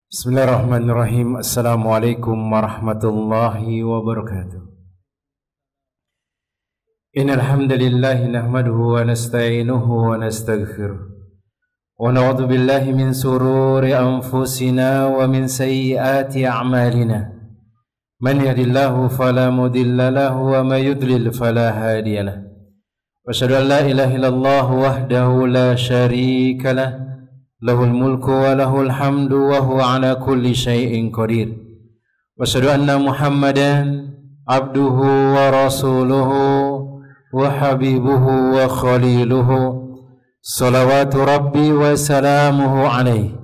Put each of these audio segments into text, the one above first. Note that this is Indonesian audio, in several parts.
Bismillahirrahmanirrahim. Assalamualaikum warahmatullahi wabarakatuh. Innal hamdalillah nahmaduhu wa nasta'inuhu wa nastaghfiruh wa na'udzu billahi min sururi anfusina wa min sayyiati a'malina. Man yahdihillahu fala mudilla lahu wa may yudlil fala hadiya lahu. Wa asyhadu an la ilaha illallah wahdahu la syarika lahu. Lahul mulku wa lahul hamdu wa huwa ala kulli syai'in qadir. Wa asyhadu anna Muhammadan abduhu wa rasuluhu wa habibuhu wa khaliluhu. Salawatu rabbi wa salamuhu alaihi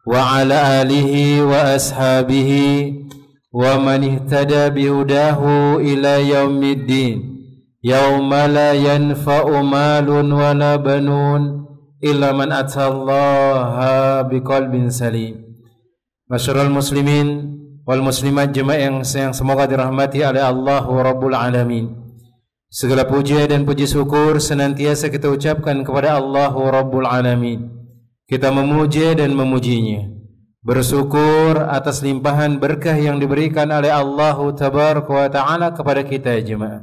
wa ala alihi wa ashabihi wa man ihtada bihudahu ila yaumiddin. Yauma la yanfa'u malun wa la banun illa man atallaha biqalbin salim. Masyarul muslimin wal muslimat jemaah yang semoga dirahmati oleh Allah Rabbul Alamin. Segala puji dan puji syukur senantiasa kita ucapkan kepada Allah Rabbul Alamin. Kita memuji dan memujinya, bersyukur atas limpahan berkah yang diberikan oleh Allah Tabaraka wa Ta'ala kepada kita jemaah.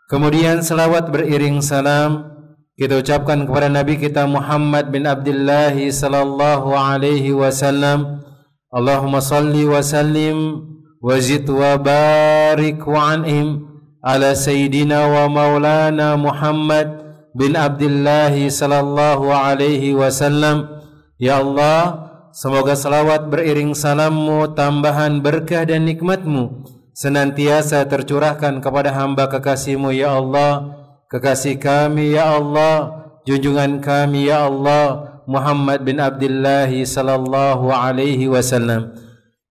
Kemudian selawat beriring salam kita ucapkan kepada Nabi kita Muhammad bin Abdullah sallallahu alaihi wasallam. Allahumma salli wa sallim wa zid wa barik wa an'im ala sayyidina wa maulana Muhammad bin Abdullah sallallahu alaihi wasallam. Ya Allah, semoga salawat beriring salammu, tambahan berkah dan nikmatmu senantiasa tercurahkan kepada hamba kekasihmu ya Allah, kekasih kami ya Allah, junjungan kami ya Allah, Muhammad bin Abdullah sallallahu alaihi wasallam.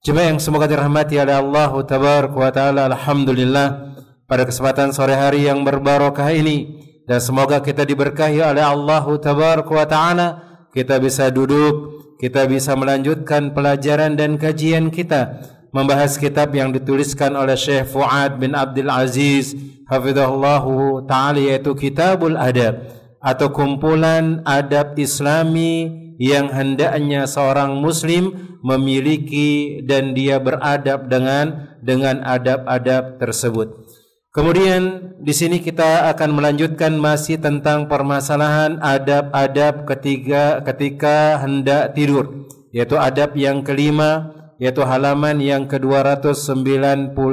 Jemaah yang semoga dirahmati oleh Allah Tabaraka wa Ta'ala. Alhamdulillah pada kesempatan sore hari yang berbarokah ini, dan semoga kita diberkahi oleh Allah Tabaraka wa Ta'ala, kita bisa duduk, kita bisa melanjutkan pelajaran dan kajian kita membahas kitab yang dituliskan oleh Syekh Fuad bin Abdul Aziz hafizahullahu ta'ala, yaitu Kitabul Adab atau kumpulan adab Islami yang hendaknya seorang muslim memiliki dan dia beradab dengan adab-adab tersebut. Kemudian di sini kita akan melanjutkan masih tentang permasalahan adab-adab ketika hendak tidur, yaitu adab yang kelima, yaitu halaman yang ke-296.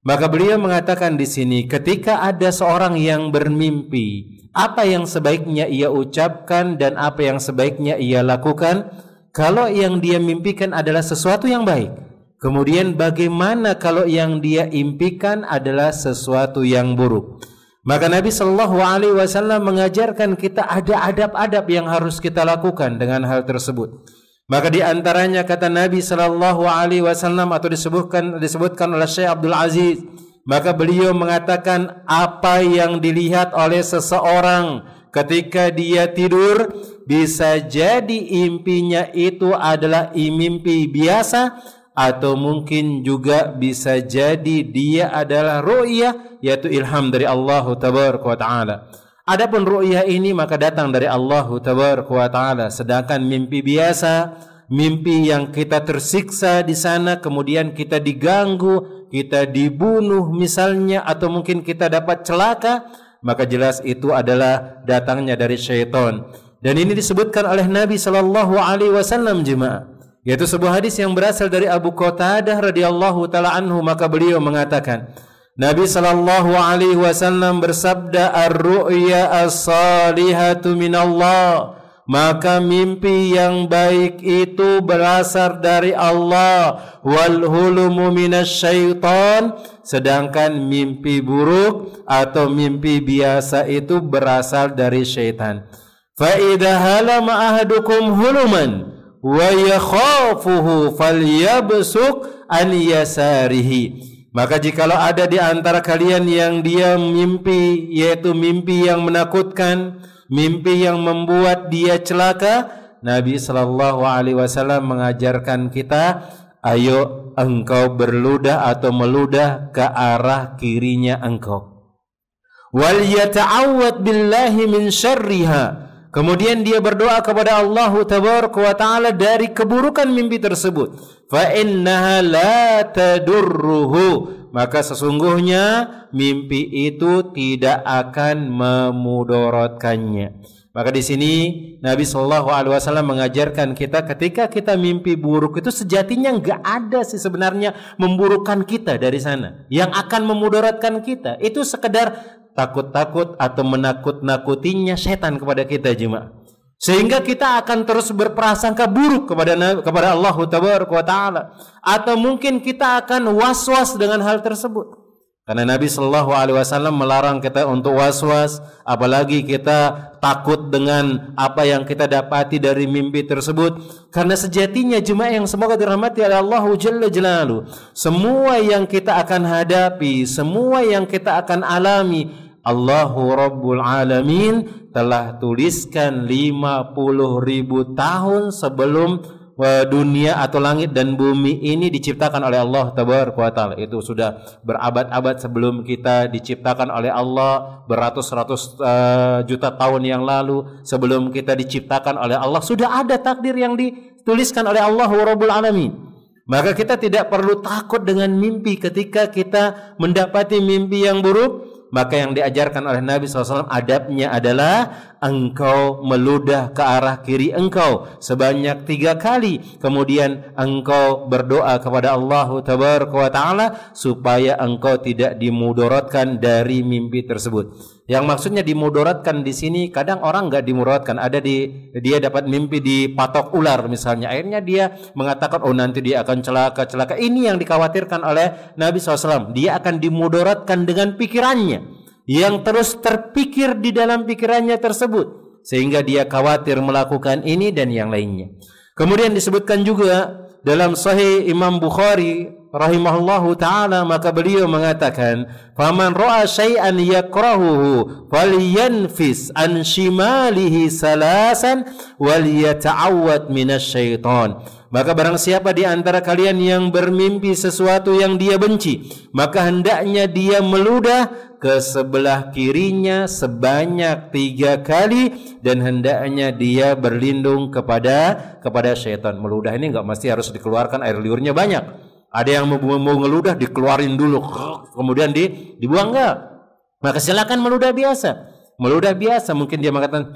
Maka beliau mengatakan di sini, ketika ada seorang yang bermimpi, apa yang sebaiknya ia ucapkan dan apa yang sebaiknya ia lakukan? Kalau yang dia mimpikan adalah sesuatu yang baik, kemudian bagaimana kalau yang dia impikan adalah sesuatu yang buruk? Maka Nabi Shallallahu Alaihi Wasallam mengajarkan kita ada adab-adab yang harus kita lakukan dengan hal tersebut. Maka di antaranya kata Nabi sallallahu alaihi wasallam atau disebutkan oleh Syekh Abdul Aziz, maka beliau mengatakan apa yang dilihat oleh seseorang ketika dia tidur bisa jadi impinya itu adalah mimpi biasa, atau mungkin juga bisa jadi dia adalah ru'yah, yaitu ilham dari Allah Tabaraka wa Ta'ala. Adapun ru'yah ini maka datang dari Allah Tabaraka wa Ta'ala, sedangkan mimpi biasa, mimpi yang kita tersiksa di sana, kemudian kita diganggu, kita dibunuh misalnya, atau mungkin kita dapat celaka, maka jelas itu adalah datangnya dari syaitan. Dan ini disebutkan oleh Nabi sallallahu alaihi wasallam jemaah, yaitu sebuah hadis yang berasal dari Abu Qatadah radhiyallahu taala anhu. Maka beliau mengatakan, Nabi sallallahu alaihi wasallam bersabda, ar-ru'ya as-salihatu minallah, maka mimpi yang baik itu berasal dari Allah, wal hulumu minasyaitan, sedangkan mimpi buruk atau mimpi biasa itu berasal dari syaitan. Fa idza halama ahadukum huluman wa yakhafuhu falyabsuk an yasarihi. Maka jikalau ada di antara kalian yang dia mimpi, yaitu mimpi yang menakutkan, mimpi yang membuat dia celaka, Nabi sallallahu alaihi wasallam mengajarkan kita, ayo engkau berludah atau meludah ke arah kirinya engkau. Wal yata'awwad billahi min syarriha, Kemudian dia berdoa kepada Allah Tabaraka wa Ta'ala dari keburukan mimpi tersebut. Fa innaha la tadurruhu. Maka sesungguhnya mimpi itu tidak akan memudaratkannya. Maka di sini Nabi Shallallahu Alaihi Wasallam mengajarkan kita ketika kita mimpi buruk itu sejatinya nggak ada sih sebenarnya memburukkan kita dari sana. Yang akan memudaratkan kita itu sekedar takut-takut atau menakut-nakutinya setan kepada kita jemaah. Sehingga kita akan terus berprasangka buruk kepada Allah Tabaraka wa Ta'ala. Atau mungkin kita akan was-was dengan hal tersebut. Karena Nabi Shallallahu Alaihi Wasallam melarang kita untuk was-was, apalagi kita takut dengan apa yang kita dapati dari mimpi tersebut. Karena sejatinya jemaah yang semoga dirahmati oleh Allah Jalla Jalaluhu, semua yang kita akan hadapi, semua yang kita akan alami, Allahu Rabbul Alamin telah tuliskan 50.000 tahun sebelum dunia atau langit dan bumi ini diciptakan oleh Allah Tabaraka wa Ta'ala. Itu sudah berabad-abad sebelum kita diciptakan oleh Allah, beratus-ratus juta tahun yang lalu sebelum kita diciptakan oleh Allah, sudah ada takdir yang dituliskan oleh Allah Rabbul Alamin. Maka kita tidak perlu takut dengan mimpi ketika kita mendapati mimpi yang buruk. Maka yang diajarkan oleh Nabi SAW adabnya adalah engkau meludah ke arah kiri engkau sebanyak 3 kali. Kemudian engkau berdoa kepada Allah Tabaraka wa Ta'ala supaya engkau tidak dimudaratkan dari mimpi tersebut. Yang maksudnya dimudaratkan di sini, kadang orang nggak dimudaratkan. Dia dapat mimpi dipatok ular misalnya. Akhirnya dia mengatakan, oh nanti dia akan celaka. Ini yang dikhawatirkan oleh Nabi SAW. Dia akan dimudaratkan dengan pikirannya yang terus terpikir di dalam pikirannya tersebut, sehingga dia khawatir melakukan ini dan yang lainnya. Kemudian disebutkan juga dalam Sahih Imam Bukhari rahimahullahu ta'ala, maka beliau mengatakan, faman ra'a syai'an yakrahuhu falyanfis an shimalihi salasan wal yata'awwad minasyaiton. Maka barang siapa di antara kalian yang bermimpi sesuatu yang dia benci, maka hendaknya dia meludah ke sebelah kirinya sebanyak 3 kali dan hendaknya dia berlindung kepada syaitan. Meludah ini enggak mesti harus dikeluarkan, air liurnya banyak. Ada yang mau ngeludah dikeluarin dulu kemudian dibuang, enggak. Maka silakan meludah biasa. Meludah biasa, mungkin dia mengatakan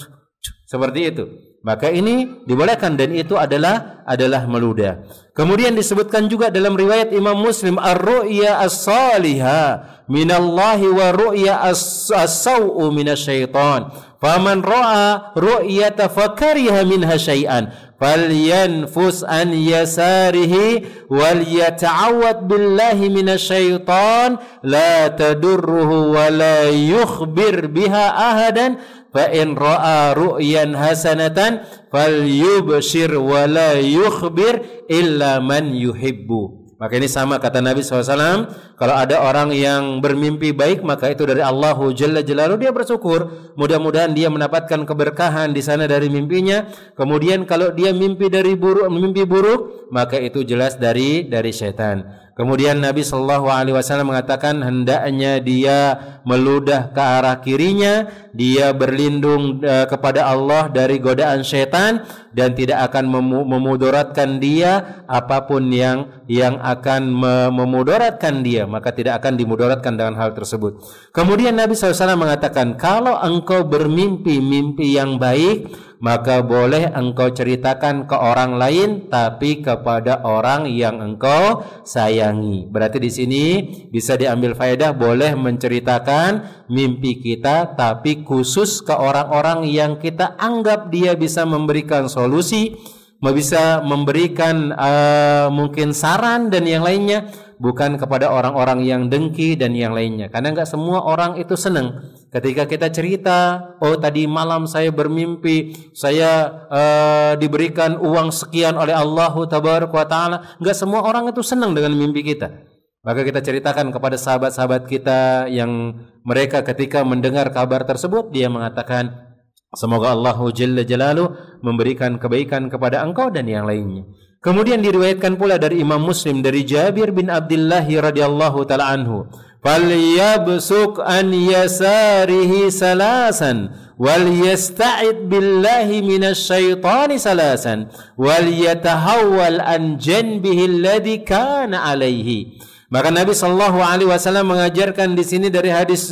seperti itu. Maka ini dibolehkan dan itu adalah meludah. Kemudian disebutkan juga dalam riwayat Imam Muslim, ar-ru'ya as-salihah minallahi wa ru'ya as-saw'u minasyaitan. Faman ra'a ru'yata fakariha minha syai'an falyanfus an yasarihi wal yata'awwad billahi minasyaitan la tadurruhu wa la yukhbir biha ahadan fa in ra'a ru'yan hasanatan falyubshir wa la yukhbir illa man yuhibbu. Maka ini sama kata Nabi SAW, kalau ada orang yang bermimpi baik maka itu dari Allah Jalla Jalaluhu, dia bersyukur, mudah-mudahan dia mendapatkan keberkahan di sana dari mimpinya. Kemudian kalau dia mimpi buruk maka itu jelas dari syaitan. Kemudian Nabi SAW mengatakan hendaknya dia meludah ke arah kirinya, dia berlindung kepada Allah dari godaan syaitan dan tidak akan memudaratkan dia apapun yang akan memudaratkan dia, maka tidak akan dimudaratkan dengan hal tersebut. Kemudian Nabi SAW mengatakan, kalau engkau bermimpi mimpi yang baik, maka boleh engkau ceritakan ke orang lain, tapi kepada orang yang engkau sayangi. Berarti di sini bisa diambil faedah, boleh menceritakan mimpi kita, tapi khusus ke orang-orang yang kita anggap dia bisa memberikan solusi, bisa memberikan mungkin saran dan yang lainnya, bukan kepada orang-orang yang dengki dan yang lainnya. Karena enggak semua orang itu senang ketika kita cerita, oh tadi malam saya bermimpi saya diberikan uang sekian oleh Allah Tabaraka wa Ta'ala. Enggak semua orang itu senang dengan mimpi kita. Maka kita ceritakan kepada sahabat-sahabat kita yang mereka ketika mendengar kabar tersebut, dia mengatakan, semoga Allah Jalla Jalaluhu memberikan kebaikan kepada engkau dan yang lainnya. Kemudian diriwayatkan pula dari Imam Muslim dari Jabir bin Abdullah radhiyallahu taala anhu, falyabsuq an yasarihi salasan wal yasta'id billahi minasyaitani salasan wal yatahawwal an janbihi alladhi kana alaihi. Maka Nabi sallallahu alaihi wasallam mengajarkan di sini dari hadis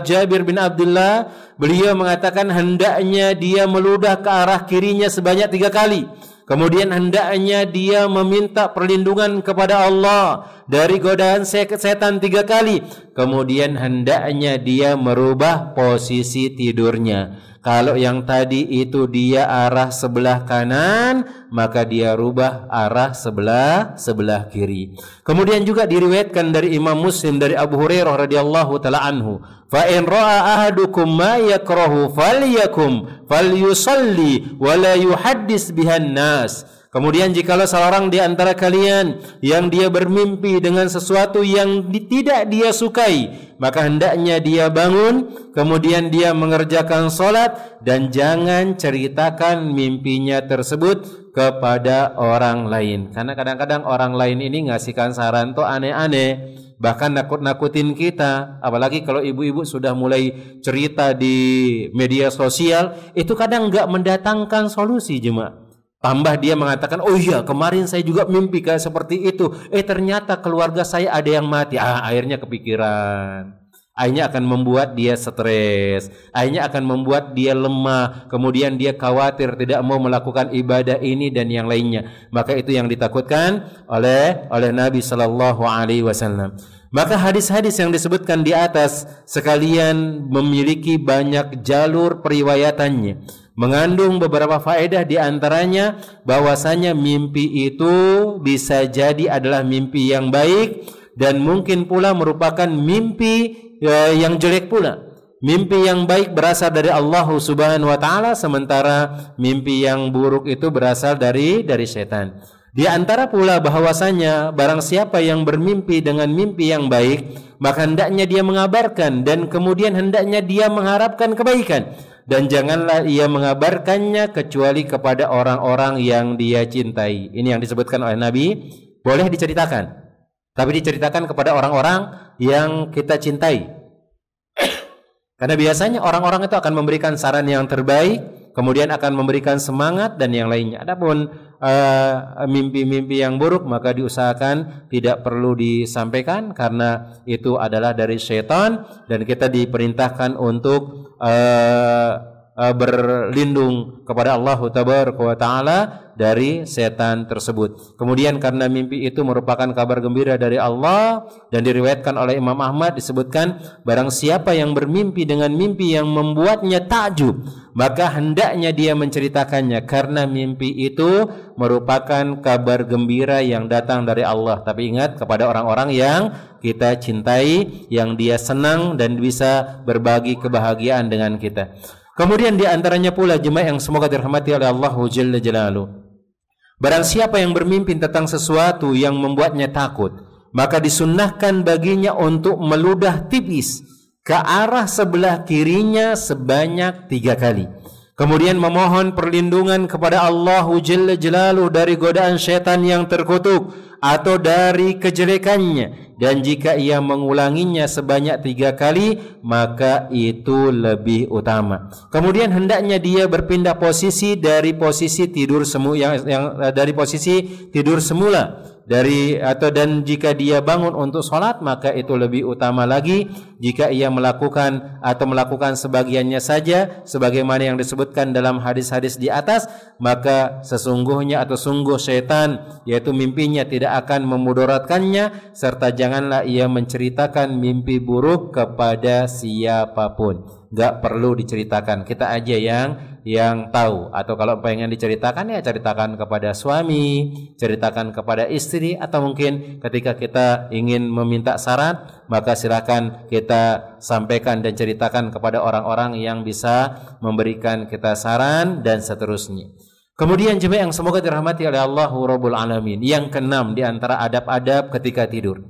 Jabir bin Abdullah, beliau mengatakan hendaknya dia meludah ke arah kirinya sebanyak 3 kali. Kemudian hendaknya dia meminta perlindungan kepada Allah dari godaan setan 3 kali. Kemudian hendaknya dia merubah posisi tidurnya. Kalau yang tadi itu dia arah sebelah kanan, maka dia rubah arah sebelah kiri. Kemudian juga diriwayatkan dari Imam Muslim dari Abu Hurairah radhiyallahu taala anhu, fa in ra'a ahadukum ma yakrahu falyusalli wa la yuhaddis bihan nas. Kemudian jikalau seorang di antara kalian yang dia bermimpi dengan sesuatu yang tidak dia sukai, maka hendaknya dia bangun, kemudian dia mengerjakan sholat, dan jangan ceritakan mimpinya tersebut kepada orang lain. Karena kadang-kadang orang lain ini ngasihkan saran tuh aneh-aneh, bahkan nakut-nakutin kita. Apalagi kalau ibu-ibu sudah mulai cerita di media sosial, itu kadang nggak mendatangkan solusi jemaah. Tambah dia mengatakan, oh iya kemarin saya juga mimpi kayak seperti itu. Ternyata keluarga saya ada yang mati. Akhirnya kepikiran. Akhirnya akan membuat dia stres. Akhirnya akan membuat dia lemah. Kemudian dia khawatir tidak mau melakukan ibadah ini dan yang lainnya. Maka itu yang ditakutkan oleh Nabi Sallallahu Alaihi Wasallam. Maka hadis-hadis yang disebutkan di atas sekalian memiliki banyak jalur periwayatannya, mengandung beberapa faedah, di antaranya bahwasanya mimpi itu bisa jadi adalah mimpi yang baik dan mungkin pula merupakan mimpi yang jelek pula. Mimpi yang baik berasal dari Allah Subhanahu wa taala, sementara mimpi yang buruk itu berasal dari setan. Di antara pula bahwasanya barang siapa yang bermimpi dengan mimpi yang baik, maka hendaknya dia mengabarkan dan kemudian hendaknya dia mengharapkan kebaikan, dan janganlah ia mengabarkannya kecuali kepada orang-orang yang dia cintai. Ini yang disebutkan oleh Nabi, boleh diceritakan, tapi diceritakan kepada orang-orang yang kita cintai. Karena biasanya orang-orang itu akan memberikan saran yang terbaik, kemudian akan memberikan semangat dan yang lainnya. Adapun mimpi-mimpi yang buruk maka diusahakan tidak perlu disampaikan, karena itu adalah dari syaitan dan kita diperintahkan untuk berlindung kepada Allah Tabaraka wa Ta'ala dari setan tersebut. Kemudian karena mimpi itu merupakan kabar gembira dari Allah, dan diriwayatkan oleh Imam Ahmad disebutkan, barang siapa yang bermimpi dengan mimpi yang membuatnya takjub, maka hendaknya dia menceritakannya, karena mimpi itu merupakan kabar gembira yang datang dari Allah. Tapi ingat, kepada orang-orang yang kita cintai, yang dia senang dan bisa berbagi kebahagiaan dengan kita. Kemudian di antaranya pula jemaah yang semoga dirahmati oleh Allah Jalla Jalaluhu, barang siapa yang bermimpi tentang sesuatu yang membuatnya takut, maka disunnahkan baginya untuk meludah tipis ke arah sebelah kirinya sebanyak 3 kali. Kemudian memohon perlindungan kepada Allah Jalla Jalaluhu dari godaan syaitan yang terkutuk atau dari kejelekannya. Dan jika ia mengulanginya sebanyak 3 kali, maka itu lebih utama. Kemudian hendaknya dia berpindah posisi dari posisi tidur dari posisi tidur semula, dan jika dia bangun untuk sholat, maka itu lebih utama lagi. Jika ia melakukan sebagiannya saja, sebagaimana yang disebutkan dalam hadis-hadis di atas, maka sesungguhnya atau sungguh syaitan, yaitu mimpinya tidak akan memudaratkannya, serta janganlah ia menceritakan mimpi buruk kepada siapapun. Gak perlu diceritakan, kita aja yang tahu. Atau kalau pengen diceritakan, ya ceritakan kepada suami, ceritakan kepada istri, atau mungkin ketika kita ingin meminta saran, maka silakan kita sampaikan dan ceritakan kepada orang-orang yang bisa memberikan kita saran dan seterusnya. Kemudian jemaah yang semoga dirahmati oleh Allah Rabbul Alamin, yang keenam di antara adab-adab ketika tidur.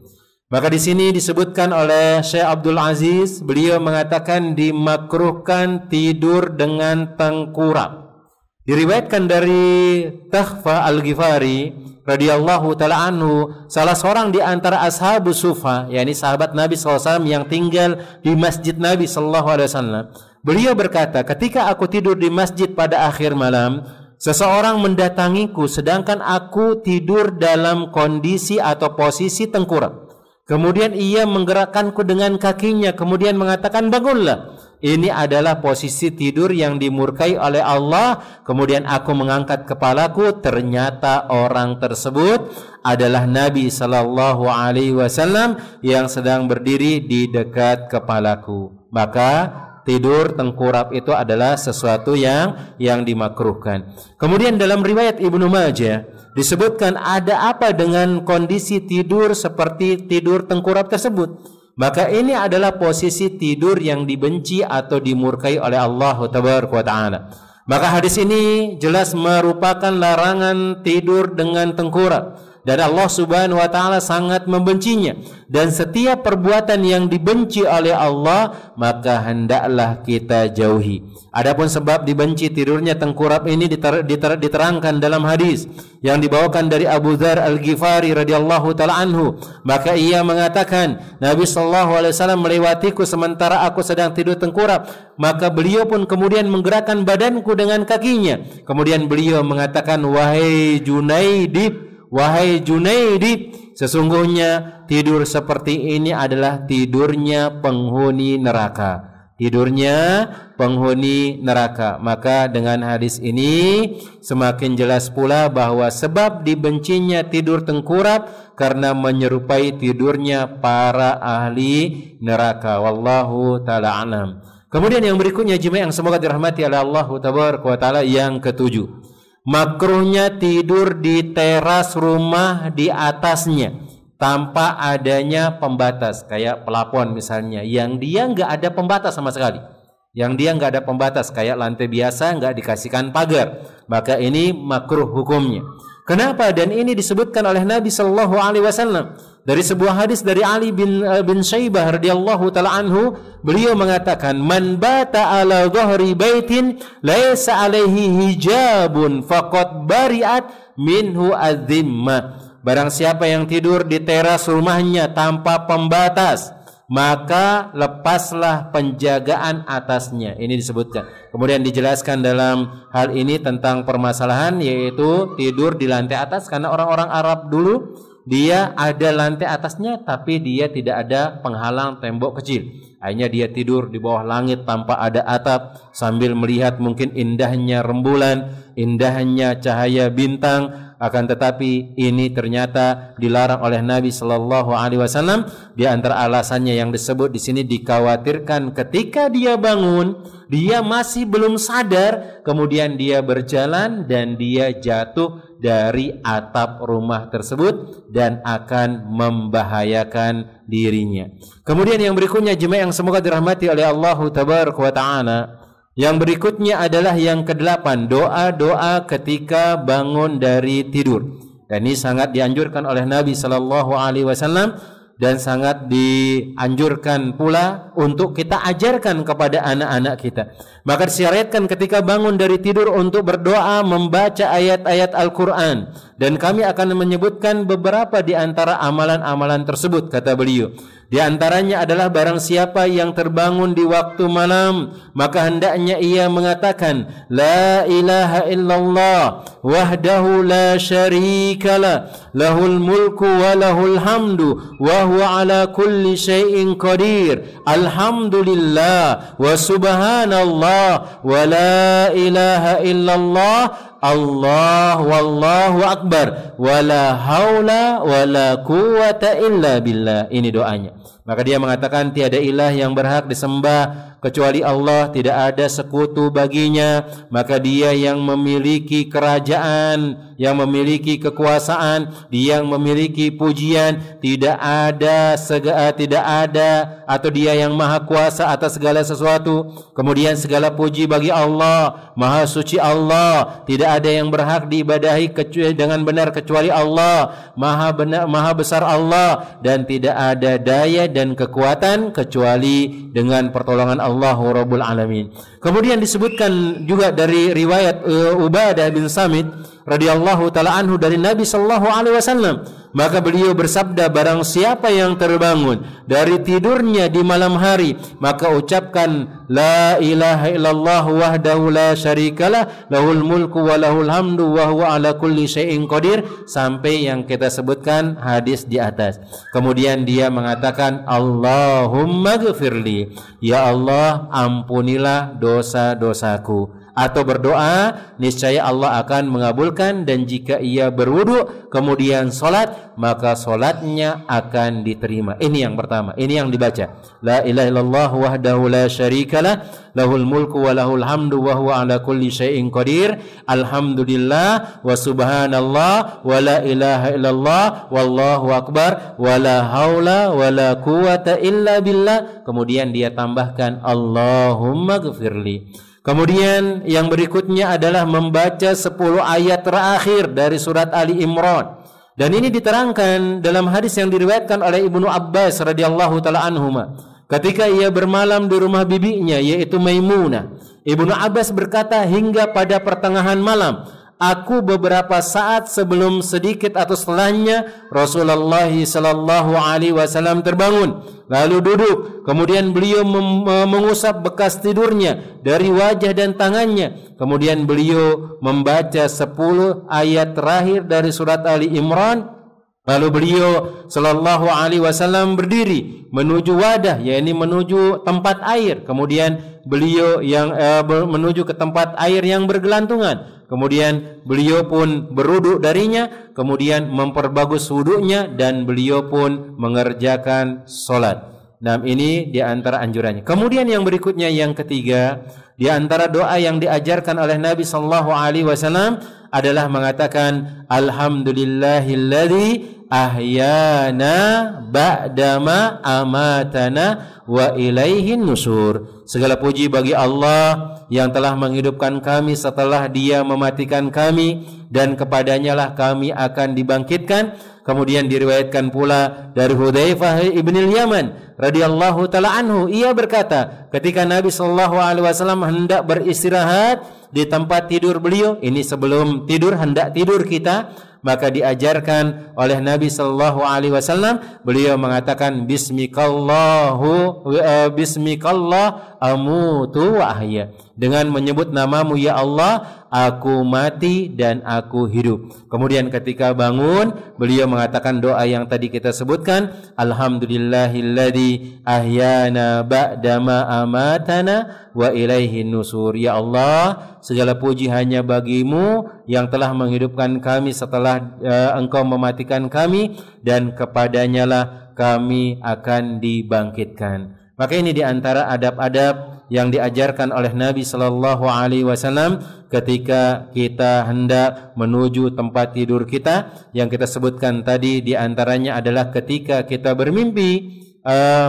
Maka di sini disebutkan oleh Syekh Abdul Aziz, beliau mengatakan dimakruhkan tidur dengan tengkurap. Diriwayatkan dari Takhfa Al-Ghifari radhiyallahu taala anhu, salah seorang di antara ashabus sufa, yakni sahabat Nabi SAW yang tinggal di masjid Nabi SAW, beliau berkata, ketika aku tidur di masjid pada akhir malam, seseorang mendatangiku sedangkan aku tidur dalam kondisi atau posisi tengkurap. Kemudian ia menggerakkanku dengan kakinya, kemudian mengatakan, bangunlah. Ini adalah posisi tidur yang dimurkai oleh Allah. Kemudian aku mengangkat kepalaku, ternyata orang tersebut adalah Nabi sallallahu alaihi wasallam yang sedang berdiri di dekat kepalaku. Maka tidur tengkurap itu adalah sesuatu yang dimakruhkan. Kemudian dalam riwayat Ibnu Majah disebutkan ada apa dengan kondisi tidur seperti tidur tengkurap tersebut. Maka ini adalah posisi tidur yang dibenci atau dimurkai oleh Allah Tabaraka wa Ta'ala. Maka hadis ini jelas merupakan larangan tidur dengan tengkurap. Dan Allah Subhanahu wa Ta'ala sangat membencinya. Dan setiap perbuatan yang dibenci oleh Allah, maka hendaklah kita jauhi. Adapun sebab dibenci tidurnya tengkurap ini diterangkan dalam hadis yang dibawakan dari Abu Dzar Al-Ghifari radhiyallahu taala anhu. Maka ia mengatakan, Nabi sallallahu alaihi wasallam melewatiku sementara aku sedang tidur tengkurap, maka beliau pun kemudian menggerakkan badanku dengan kakinya. Kemudian beliau mengatakan, wahai Junaidib, sesungguhnya tidur seperti ini adalah tidurnya penghuni neraka. Maka dengan hadis ini semakin jelas pula bahwa sebab dibencinya tidur tengkurap karena menyerupai tidurnya para ahli neraka. Wallahu ta'ala alam. Kemudian yang berikutnya jemaah yang semoga dirahmati oleh Allah Tabaraka wa Ta'ala, yang ketujuh, makruhnya tidur di teras rumah di atasnya tanpa adanya pembatas, kayak pelapon misalnya, yang dia nggak ada pembatas sama sekali, kayak lantai biasa nggak dikasihkan pagar, maka ini makruh hukumnya. Kenapa? Dan ini disebutkan oleh Nabi Shallallahu Alaihi Wasallam dari sebuah hadis dari Ali bin Syaibah radhiyallahu taala anhu, beliau mengatakan, man bata ala dhahri baitin laisa alaihi hijabun faqad bari'at minhu adzimma. Barang siapa yang tidur di teras rumahnya tanpa pembatas, maka lepaslah penjagaan atasnya. Ini disebutkan. Kemudian dijelaskan dalam hal ini tentang permasalahan, yaitu tidur di lantai atas, karena orang-orang Arab dulu dia ada lantai atasnya tapi dia tidak ada penghalang tembok kecil. Akhirnya dia tidur di bawah langit tanpa ada atap sambil melihat mungkin indahnya rembulan, indahnya cahaya bintang. Akan tetapi ini ternyata dilarang oleh Nabi Sallallahu Alaihi Wasallam. Di antara alasannya yang disebut di sini, dikhawatirkan ketika dia bangun dia masih belum sadar, kemudian dia berjalan dan dia jatuh dari atap rumah tersebut dan akan membahayakan dirinya. Kemudian yang berikutnya jemaah yang semoga dirahmati oleh Allah Tabaraka wa Ta'ala, yang berikutnya adalah yang ke-8, doa-doa ketika bangun dari tidur. Dan ini sangat dianjurkan oleh Nabi Sallallahu Alaihi Wasallam dan sangat dianjurkan pula untuk kita ajarkan kepada anak-anak kita. Maka disyariatkan ketika bangun dari tidur untuk berdoa membaca ayat-ayat Al-Quran. Dan kami akan menyebutkan beberapa di antara amalan-amalan tersebut, kata beliau. Di antaranya adalah barang siapa yang terbangun di waktu malam, maka hendaknya ia mengatakan, La ilaha illallah wahdahu la syarikalah, lahul mulku wa lahul hamdu wa huwa ala kulli syai'in qadir, alhamdulillah wa subhanallah wa la ilaha illallah, Allah wallahu akbar, wala haula wala quwata illa billah. Ini doanya. Maka dia mengatakan, tiada ilah yang berhak disembah kecuali Allah, tidak ada sekutu baginya, maka dia yang memiliki kerajaan, yang memiliki kekuasaan, dia yang memiliki pujian, tidak ada atau dia yang maha kuasa atas segala sesuatu. Kemudian segala puji bagi Allah, maha suci Allah, tidak ada yang berhak diibadahi dengan benar kecuali Allah, maha besar Allah, dan tidak ada daya dan kekuatan kecuali dengan pertolongan Allah Rabbul Alamin. Kemudian disebutkan juga dari riwayat Ubadah bin Samit radhiyallahu taala anhu dari Nabi sallallahu alaihi wasallam, maka beliau bersabda, barang siapa yang terbangun dari tidurnya di malam hari, maka ucapkan la ilaha illallah wahdahu la syarikalah lahul mulku wa lahul hamdu wa huwa ala kulli syai'in qadir, sampai yang kita sebutkan hadis di atas. Kemudian dia mengatakan Allahumma ghfirli, ya Allah ampunilah dosa-dosaku, atau berdoa niscaya Allah akan mengabulkan, dan jika ia berwudu kemudian salat maka salatnya akan diterima. Ini yang pertama, ini yang dibaca, la ilaha illallah wahdahu la syarikalah lahul mulku wa lahul hamdu wa huwa ala kulli syai'in qadir, alhamdulillah wa subhanallah wa la ilaha illallah wallahu akbar wa la haula wa la quwata illa billah. Kemudian dia tambahkan Allahumma ghfirli. Kemudian yang berikutnya adalah membaca 10 ayat terakhir dari surat Ali Imran. Dan ini diterangkan dalam hadis yang diriwayatkan oleh Ibnu Abbas radhiyallahu taala anhuma. Ketika ia bermalam di rumah bibinya yaitu Maimunah, Ibnu Abbas berkata, hingga pada pertengahan malam, aku beberapa saat sebelum sedikit atau setelahnya Rasulullah sallallahu alaihi wasallam terbangun, lalu duduk, kemudian beliau mengusap bekas tidurnya dari wajah dan tangannya, kemudian beliau membaca 10 ayat terakhir dari surat Ali Imran. Lalu beliau sallallahu alaihi wasallam berdiri menuju wadah, yakni menuju tempat air. Kemudian beliau yang menuju ke tempat air yang bergelantungan. Kemudian beliau pun berwudu darinya, kemudian memperbagus wudunya, dan beliau pun mengerjakan salat. Nah, ini di antara anjurannya. Kemudian yang berikutnya, yang ketiga, di antara doa yang diajarkan oleh Nabi sallallahu alaihi wasallam adalah mengatakan alhamdulillahilladzi ahyana ba'dama amatana wa ilaihin nusur. Segala puji bagi Allah yang telah menghidupkan kami setelah Dia mematikan kami, dan kepadanya lah kami akan dibangkitkan. Kemudian diriwayatkan pula dari Hudzaifah ibn al-Yaman radhiyallahu taala anhu, ia berkata, ketika Nabi sallallahu alaihi wasallam hendak beristirahat di tempat tidur beliau, ini sebelum tidur, hendak tidur kita, maka diajarkan oleh Nabi sallallahu alaihi wasallam, beliau mengatakan bismikallah amutu wa ahya, dengan menyebut namamu ya Allah aku mati dan aku hidup. Kemudian ketika bangun beliau mengatakan doa yang tadi kita sebutkan, alhamdulillahilladzi ahyana ba'dama amatana wa ilaihin nusur. Ya Allah, segala puji hanya bagimu yang telah menghidupkan kami setelah engkau mematikan kami, dan kepadanya lah kami akan dibangkitkan. Maka ini diantara adab-adab yang diajarkan oleh Nabi sallallahu alaihi wasallam ketika kita hendak menuju tempat tidur kita. Yang kita sebutkan tadi diantaranya adalah ketika kita bermimpi,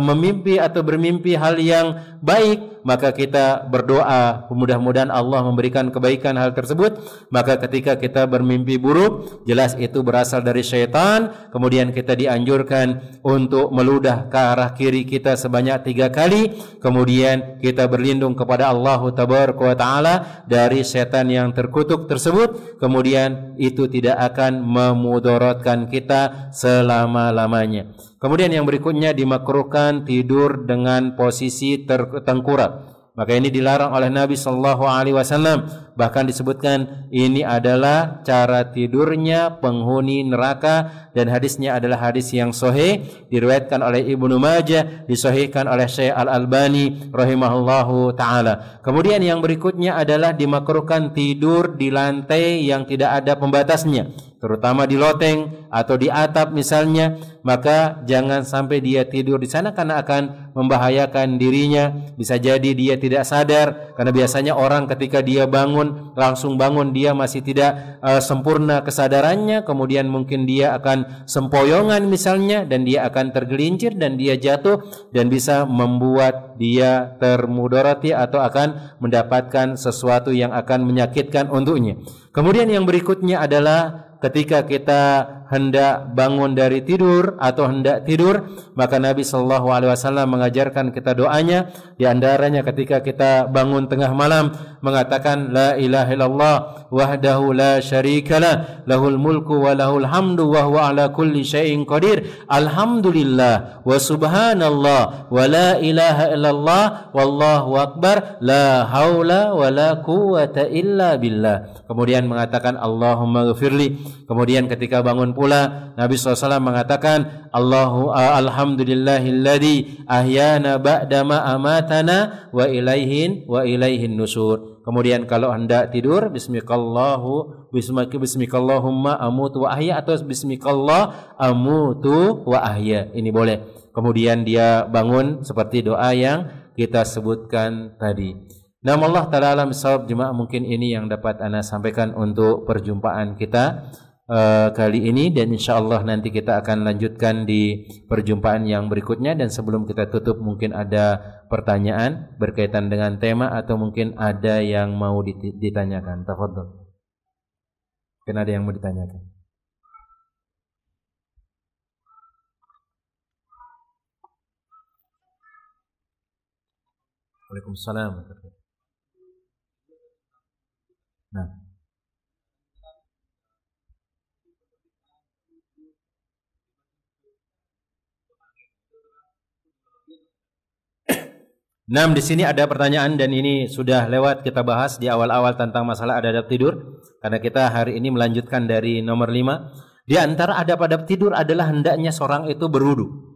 memimpi atau bermimpi hal yang baik, maka kita berdoa mudah-mudahan Allah memberikan kebaikan hal tersebut. Maka ketika kita bermimpi buruk, jelas itu berasal dari syaitan. Kemudian kita dianjurkan untuk meludah ke arah kiri kita sebanyak 3 kali. Kemudian kita berlindung kepada Allah tabaraka wa taala dari setan yang terkutuk tersebut. Kemudian itu tidak akan memudaratkan kita selama-lamanya. Kemudian yang berikutnya, dimakruhkan tidur dengan posisi tengkurap. Maka ini dilarang oleh Nabi sallallahu alaihi wasallam. Bahkan disebutkan ini adalah cara tidurnya penghuni neraka, dan hadisnya adalah hadis yang sahih, diriwayatkan oleh Ibnu Majah, disahihkan oleh Syekh Al-Albani rahimahullahu taala. Kemudian yang berikutnya adalah dimakruhkan tidur di lantai yang tidak ada pembatasnya, terutama di loteng atau di atap misalnya. Maka jangan sampai dia tidur di sana karena akan membahayakan dirinya. Bisa jadi dia tidak sadar, karena biasanya orang ketika dia bangun, langsung bangun, dia masih tidak sempurna kesadarannya. Kemudian mungkin dia akan sempoyongan misalnya, dan dia akan tergelincir dan dia jatuh, dan bisa membuat dia termudarati atau akan mendapatkan sesuatu yang akan menyakitkan untuknya. Kemudian yang berikutnya adalah ketika kita hendak bangun dari tidur atau hendak tidur, maka Nabi sallallahu alaihi wasallam mengajarkan kita doanya. Di antaranya ketika kita bangun tengah malam mengatakan la ilaha illallah wahdahu la syarikalah, lahul mulku wa lahul hamdu wa huwa ala kulli syai'in qadir. Alhamdulillah wa subhanallah wa la ilaha illallah wallahu akbar, la haula wa la quwwata illa billah. Kemudian mengatakan Allahumma ghfirli. Kemudian ketika bangun pula Nabi SAW mengatakan alhamdulillahilladzi ahyana ba'dama amatana wa ilaihin nusur. Kemudian kalau hendak tidur bismikallahumma amutu wa ahya atau bismikallah amutu wa ahya. Ini boleh. Kemudian dia bangun seperti doa yang kita sebutkan tadi. Nama Allah Ta'ala alam bisawab. Jemaah, mungkin ini yang dapat Ana sampaikan untuk perjumpaan kita kali ini, dan insyaallah nanti kita akan lanjutkan di perjumpaan yang berikutnya. Dan sebelum kita tutup, mungkin ada pertanyaan berkaitan dengan tema atau mungkin ada yang mau ditanyakan. Tafadhol. Mungkin ada yang mau ditanyakan. Waalaikumsalam. Nah, di sini ada pertanyaan, dan ini sudah lewat kita bahas di awal-awal tentang masalah adab tidur, karena kita hari ini melanjutkan dari nomor 5. Di antara adab-adab tidur adalah hendaknya seorang itu berwudu.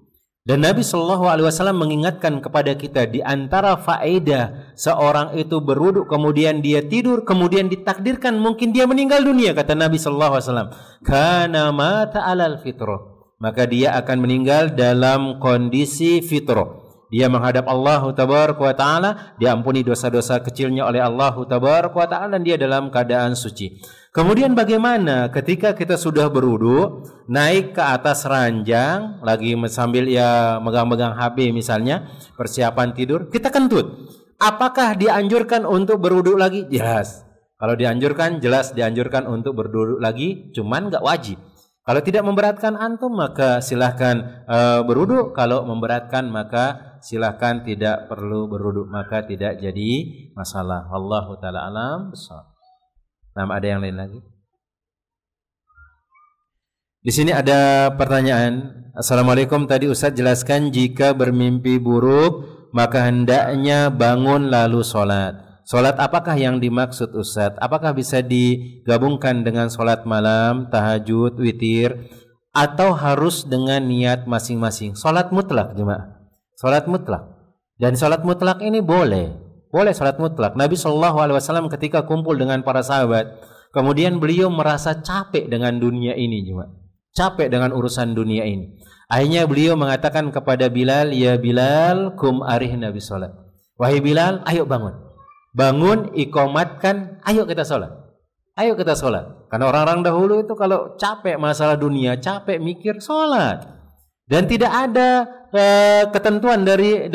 Dan Nabi Shallallahu Alaihi Wasallam mengingatkan kepada kita, di antara faedah seorang itu berwudu kemudian dia tidur, kemudian ditakdirkan mungkin dia meninggal dunia, kata Nabi Shallallahu Alaihi Wasallam, kana mata alal fitrah, maka dia akan meninggal dalam kondisi fitrah. Dia menghadap Allah Tabaraka wa Ta'ala, diampuni dosa-dosa kecilnya oleh Allah Tabaraka wa Ta'ala, dan dia dalam keadaan suci. Kemudian bagaimana ketika kita sudah berwudu, naik ke atas ranjang, lagi sambil ya megang-megang HP misalnya, persiapan tidur, kita kentut. Apakah dianjurkan untuk berwudu lagi? Jelas. Kalau dianjurkan, jelas dianjurkan untuk berwudu lagi, cuman nggak wajib. Kalau tidak memberatkan antum, maka silahkan berwudu. Kalau memberatkan, maka silahkan tidak perlu berwudu, maka tidak jadi masalah. Wallahu ta'ala alam bissawab. Nah, ada yang lain lagi? Di sini ada pertanyaan. Assalamualaikum, tadi Ustaz jelaskan jika bermimpi buruk maka hendaknya bangun lalu sholat. Sholat apakah yang dimaksud Ustaz? Apakah bisa digabungkan dengan sholat malam, tahajud, witir, atau harus dengan niat masing-masing? Sholat mutlak, jemaah. Sholat mutlak. Dan sholat mutlak ini boleh sholat mutlak. Nabi Shallallahu Alaihi Wasallam ketika kumpul dengan para sahabat, kemudian beliau merasa capek dengan dunia ini, jemaah. Capek dengan urusan dunia ini. Akhirnya beliau mengatakan kepada Bilal, ya Bilal, kum arihna bis sholat. Wahai Bilal, ayo bangun. Bangun, iqamatkan, ayo kita sholat. Ayo kita sholat. Karena orang-orang dahulu itu kalau capek masalah dunia, capek mikir, sholat. Dan tidak ada ketentuan dari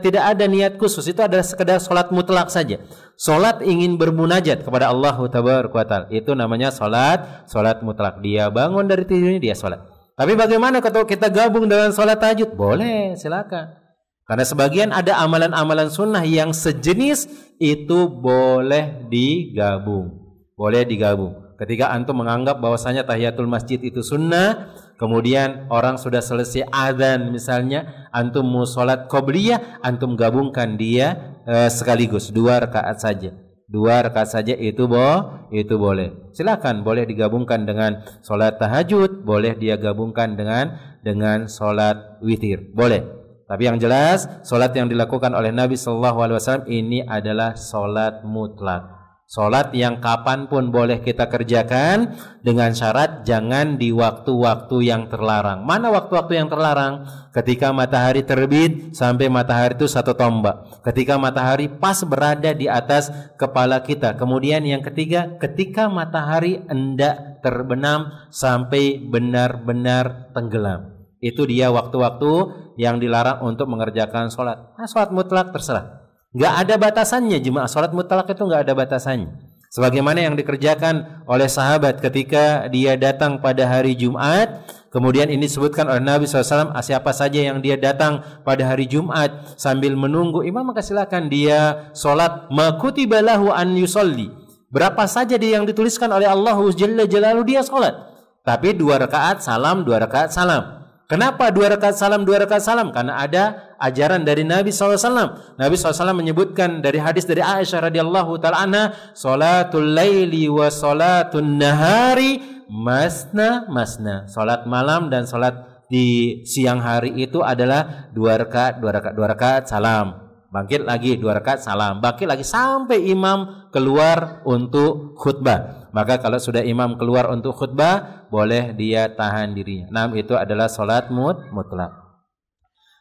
tidak ada niat khusus. Itu adalah sekedar sholat mutlak saja. Sholat ingin bermunajat kepada Allah Tabaraka wa Ta'ala, itu namanya sholat mutlak. Dia bangun dari tidurnya, dia sholat. Tapi bagaimana kalau kita gabung dengan sholat tahajud? Boleh, silakan. Karena sebagian ada amalan-amalan sunnah yang sejenis, itu boleh digabung. Boleh digabung. Ketika antum menganggap bahwasanya tahiyatul masjid itu sunnah, kemudian orang sudah selesai azan misalnya, antum mau sholat qobliyah, antum gabungkan dia sekaligus 2 rakaat saja. 2 rakaat saja itu boleh. Silakan, boleh digabungkan dengan sholat tahajud, boleh dia gabungkan dengan sholat witir, boleh. Tapi yang jelas, sholat yang dilakukan oleh Nabi Shallallahu Alaihi Wasallam ini adalah sholat mutlak. Sholat yang kapanpun boleh kita kerjakan, dengan syarat jangan di waktu-waktu yang terlarang. Mana waktu-waktu yang terlarang? Ketika matahari terbit sampai matahari itu 1 tombak. Ketika matahari pas berada di atas kepala kita. Kemudian yang ketiga, ketika matahari hendak terbenam sampai benar-benar tenggelam. Itu dia waktu-waktu yang dilarang untuk mengerjakan sholat. Nah, sholat mutlak terserah. Nggak ada batasannya, jemaah. Sholat mutlak itu nggak ada batasannya. Sebagaimana yang dikerjakan oleh sahabat ketika dia datang pada hari Jumat. Kemudian ini disebutkan oleh Nabi SAW, siapa saja yang dia datang pada hari Jumat sambil menunggu imam, maka silakan dia sholat. Ma kutiba lahu an yusolli. Berapa saja dia yang dituliskan oleh Allah Jalla Jalaluhu dia sholat. Tapi 2 rakaat salam, 2 rakaat salam. Kenapa 2 rakaat salam, 2 rakaat salam? Karena ada ajaran dari Nabi SAW. Nabi SAW menyebutkan dari hadis dari Aisyah radhiyallahu ta'ala anha, salatul laili wa salatul nahari masna masna. Salat malam dan salat di siang hari itu adalah 2 rakaat, 2 rakaat salam. Bangkit lagi 2 rakaat salam, bangkit lagi sampai imam keluar untuk khutbah. Maka kalau sudah imam keluar untuk khutbah, boleh dia tahan dirinya. Nah, itu adalah salat mutlak.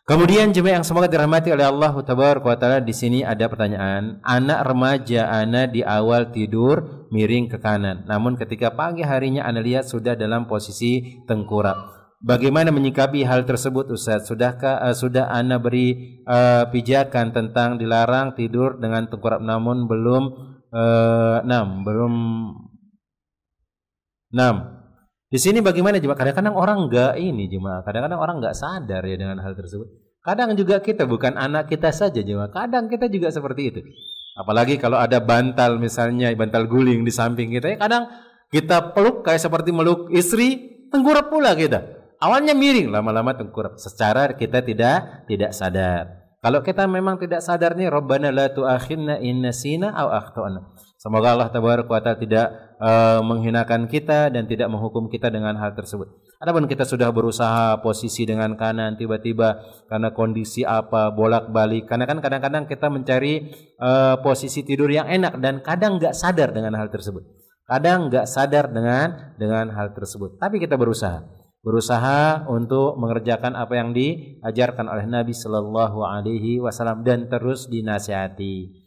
Kemudian jemaah yang semoga dirahmati oleh Allah Tabaraka wa Taala, di sini ada pertanyaan. Anak remaja ana di awal tidur miring ke kanan, namun ketika pagi harinya ana lihat sudah dalam posisi tengkurap. Bagaimana menyikapi hal tersebut, Ustaz? Sudah ana beri pijakan tentang dilarang tidur dengan tengkurap, namun belum. Di sini bagaimana jemaah? Kadang-kadang orang kadang-kadang orang enggak sadar ya dengan hal tersebut. Kadang juga kita, bukan anak kita saja jemaah, kadang kita juga seperti itu. Apalagi kalau ada bantal, misalnya bantal guling di samping kita, ya kadang kita peluk kayak seperti meluk istri, tengkurap pula kita. Awalnya miring, lama-lama tengkurap. Secara kita tidak sadar. Kalau kita memang tidak sadar nih, Rabbana la tu'akhidna in nasina aw akhtana. Semoga Allah Tabaraka wa Ta'ala tidak menghinakan kita dan tidak menghukum kita dengan hal tersebut. Adapun kita sudah berusaha posisi dengan kanan, tiba-tiba karena kondisi apa bolak-balik. Karena kan kadang-kadang kita mencari posisi tidur yang enak dan kadang nggak sadar dengan hal tersebut. Hal tersebut. Tapi kita berusaha untuk mengerjakan apa yang diajarkan oleh Nabi Sallallahu Alaihi Wasallam dan terus dinasihati.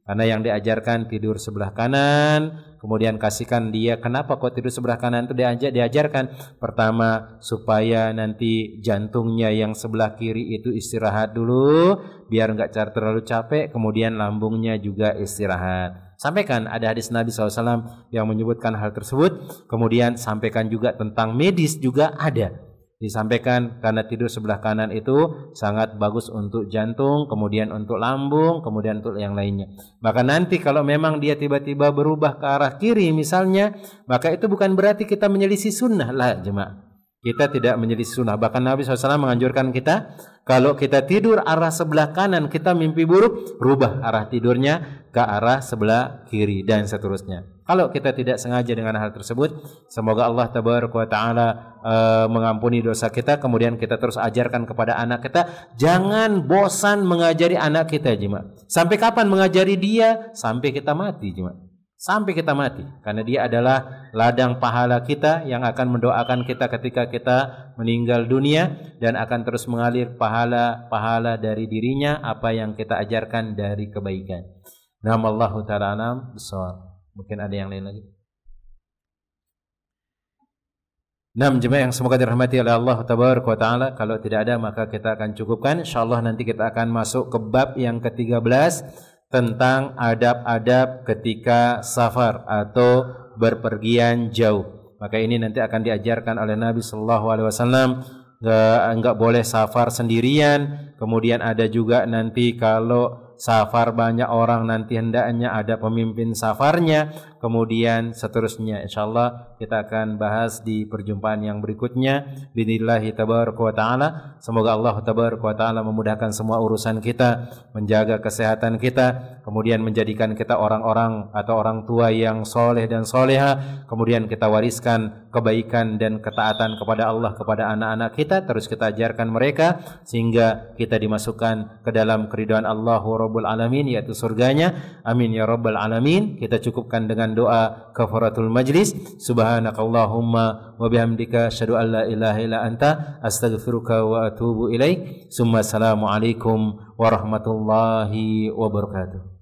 Karena yang diajarkan tidur sebelah kanan, kemudian kasihkan dia kenapa kok tidur sebelah kanan itu diajarkan. Pertama, supaya nanti jantungnya yang sebelah kiri itu istirahat dulu, biar enggak terlalu capek, kemudian lambungnya juga istirahat. Sampaikan ada hadis Nabi SAW yang menyebutkan hal tersebut. Kemudian sampaikan juga tentang medis juga ada. Disampaikan karena tidur sebelah kanan itu sangat bagus untuk jantung, kemudian untuk lambung, kemudian untuk yang lainnya. Maka nanti kalau memang dia tiba-tiba berubah ke arah kiri misalnya, maka itu bukan berarti kita menyelisih sunnah lah jemaah. Kita tidak menyelisih sunnah. Bahkan Nabi SAW menganjurkan kita, kalau kita tidur arah sebelah kanan, kita mimpi buruk, rubah arah tidurnya ke arah sebelah kiri dan seterusnya. Kalau kita tidak sengaja dengan hal tersebut, semoga Allah Tabaraka wa Ta'ala mengampuni dosa kita. Kemudian kita terus ajarkan kepada anak kita. Jangan bosan mengajari anak kita jemaah. Sampai kapan mengajari dia? Sampai kita mati jemaah. Sampai kita mati, karena dia adalah ladang pahala kita yang akan mendoakan kita ketika kita meninggal dunia dan akan terus mengalir pahala dari dirinya apa yang kita ajarkan dari kebaikan. Namallahu ta'ala alam bisawab. Mungkin ada yang lain lagi. Jemaah yang semoga dirahmati oleh Allah Tabaraka wa Ta'ala. Kalau tidak ada maka kita akan cukupkan. Insyaallah nanti kita akan masuk ke bab yang ke-13 tentang adab-adab ketika safar atau berpergian jauh. Maka ini nanti akan diajarkan oleh Nabi Sallallahu Alaihi Wasallam. Enggak boleh safar sendirian. Kemudian ada juga nanti kalau safar banyak orang nanti hendaknya ada pemimpin safarnya. Kemudian seterusnya. InsyaAllah kita akan bahas di perjumpaan yang berikutnya. Bismillahi tabaraka wa ta'ala. Semoga Allah tabaraka wa ta'ala memudahkan semua urusan kita, menjaga kesehatan kita, kemudian menjadikan kita orang-orang atau orang tua yang soleh dan soleha. Kemudian kita wariskan kebaikan dan ketaatan kepada Allah, kepada anak-anak kita. Terus kita ajarkan mereka sehingga kita dimasukkan ke dalam keridhaan Allah Rabbul Alamin, yaitu surganya. Amin ya Rabbal Alamin. Kita cukupkan dengan doa kafaratul majlis. Subhanakallahumma wa bihamdika asyhadu an la ilaha illa anta astaghfiruka wa atubu ilaik. Summa assalamu alaikum warahmatullahi wabarakatuh.